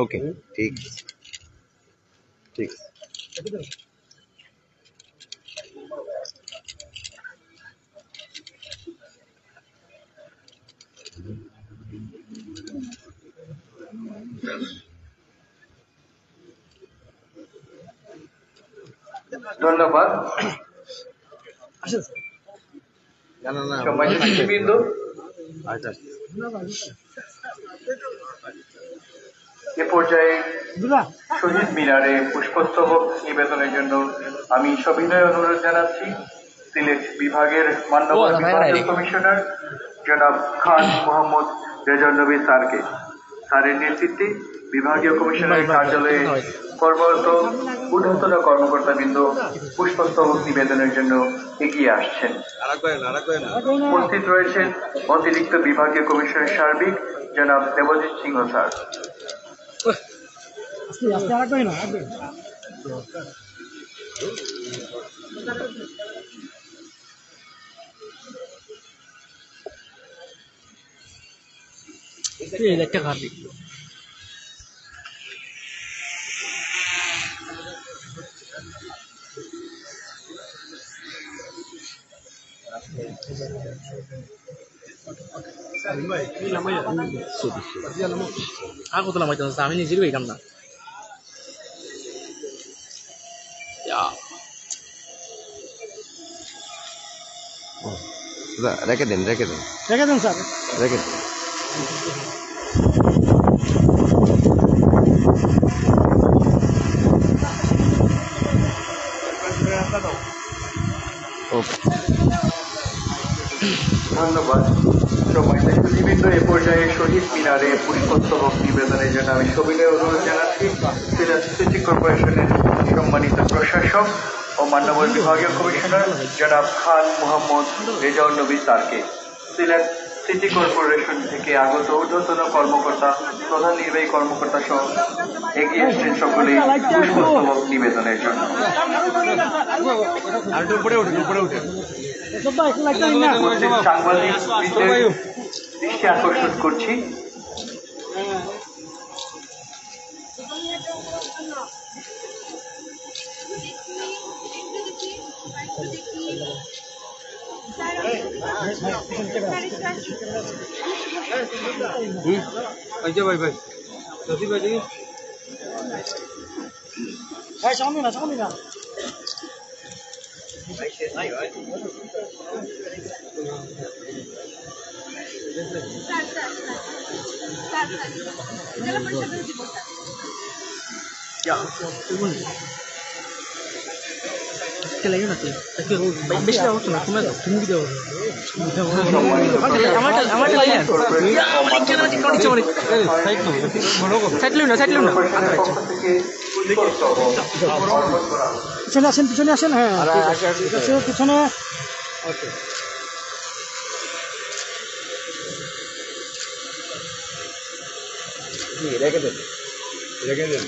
Okay ठीक ठीक ধন্যবাদ। সম্মানিত সুধীবৃন্দ, এ পর্যায়ে শহীদ মিনারে পুষ্পস্তবক নিবেদনের জন্য আমি সবিনয় অনুরোধ জানাচ্ছি সিলেট বিভাগের মাননীয় বিভাগীয় কমিশনার জনাব খান মোহাম্মদ রেজাউল নবী স্যারকে। স্যারের নেতৃত্বে বিভাগীয় কমিশনারের কার্যালয়ে কর্মরত ঊর্ধ্বতন কর্মকর্তাবৃন্দ পুষ্পস্তবক নিবেদনের জন্য এগিয়ে আসছেন। উপস্থিত রয়েছেন অতিরিক্ত বিভাগীয় কমিশনার সার্বিক জনাব দেবজিৎ সিংহ sir. aku tuh nama itu sama ini sih gue kan ya রেখে দেন স্যার রেখে দেন। ধন্যবাদ। সম্মানিত সুধীবৃন্দ, এ পর্যায়ে শহীদ মিনারে পুষ্পস্তবক নিবেদনের জন্য আমি সবিনয় অনুরোধ জানাচ্ছি সিলেট সিটি কর্পোরেশনের সম্মানিত প্রশাসক ও মাননীয় বিভাগীয় কমিশনার জনাব খান মোহাম্মদ রেজাউল নবী স্যারকে। সিলেট সিটি কর্পোরেশন থেকে আগত ঊর্ধ্বতন কর্মকর্তা, প্রধান নির্বাহী কর্মকর্তা সহ এগিয়ে আসছেন সকলেই পুষ্পস্তবক নিবেদনের জন্য। সাংবাদিকদের দৃষ্টি আকর্ষণ করছি, lagi nanti tapi beshi daw na kuma da tumi daw পিছনে আসেন হ্যাঁ পিছনে রেখে দেন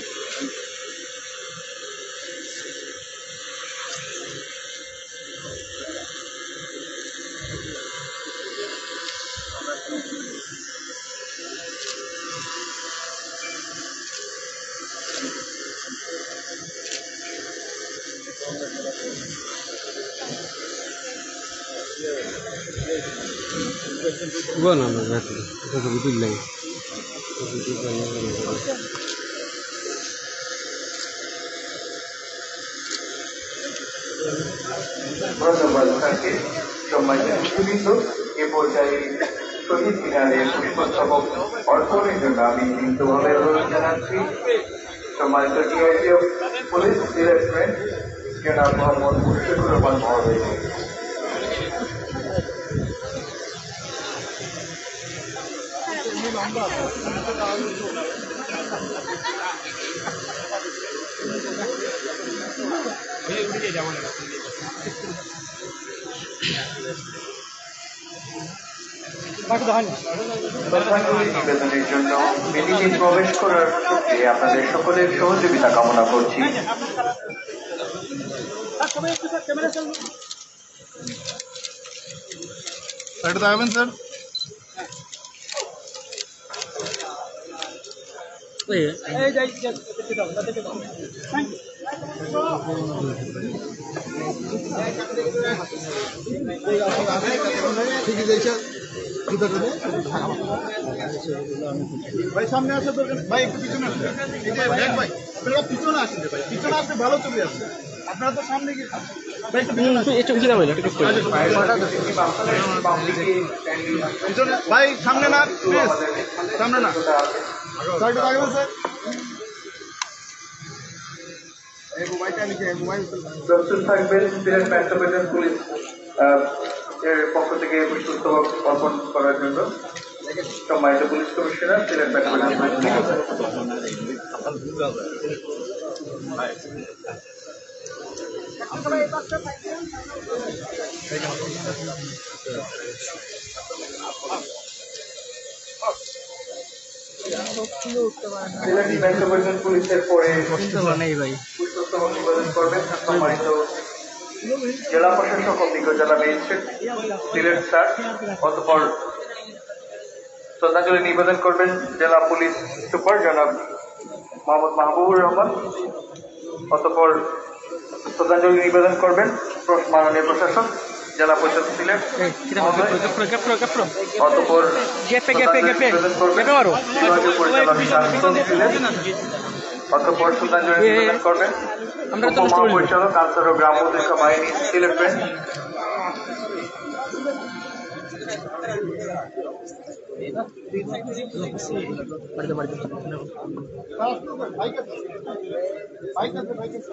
Bueno, no, no, eso es betul lagi. ধন্যবাদ স্যারকে। সম্মানিত সুধীবৃন্দ, এ পর্যায়ে শহীদ মিনারে পুষ্পস্তবক অর্পণের জন্য আমি বিনীতভাবে অনুরোধ জানাচ্ছি সম্মানিত ডিআইজি অফ পুলিশ ডিরেক্টরেট জনাব মোহাম্মদ মুশফিকুর রহমান মহোদয়কে। শ্রদ্ধাঞ্জলি নিবেদনের জন্য বেদিতে প্রবেশ করার ক্ষেত্রে আপনাদের সকলের সহযোগিতা কামনা করছি। সবাই একটু স্যার ক্যামেরা চালু। এটা দাঁড়াবেন স্যার। এই যাই তাদেরকে দাও। Thank you. ভাই সামনে আসে দরকার ভাই, একটু পিছনে আসবে। এই যে ব্যাগ ভাই, আপনারা পিছনে আসেন ভাই, পিছনে আসলে ভালো ছবি আসবে। আপনারা তো সামনে গিয়ে ভাই একটু পিছনে আসেন। পিছনে ভাই, সামনে না প্লিজ, সামনে না স্যার, একটু আগে স্যার। এই মোবাইলটা নিচে, মোবাইল প্রস্তুত থাকবেন সিলেট মেট্রোপলিটন পুলিশ এর পক্ষ থেকে পুষ্পস্তবক অর্পণ করার জন্য সম্মানিত police commissioner Sylhet metropolitan Sylhet metropolitan পুলিশের পরে পুষ্পস্তবক নিবেদন করবেন সম্মানিত জেলা প্রশাসক অভিজ্ঞ জেলা ম্যাজিস্ট্রেট সিলেট স্যার। অতঃপর শ্রদ্ধাঞ্জলি নিবেদন করবেন জেলা পুলিশ সুপার জনাব মোহাম্মদ মাহবুবুর রহমান। অতঃপর শ্রদ্ধাঞ্জলি নিবেদন করবেন মাননীয় প্রশাসক জেলা পরিষদ সিলেট। অতঃপর বিভাগীয় পরিচালক সিলেট। অতঃপর শ্রদ্ধাঞ্জলি নিবেদন করবেন উপমহাপরিচালক আনসার ও গ্রাম প্রতিরক্ষা বাহিনী সিলেট ব্যান্ড। বাইক আছে, বাইক আছে, বাইক আছে।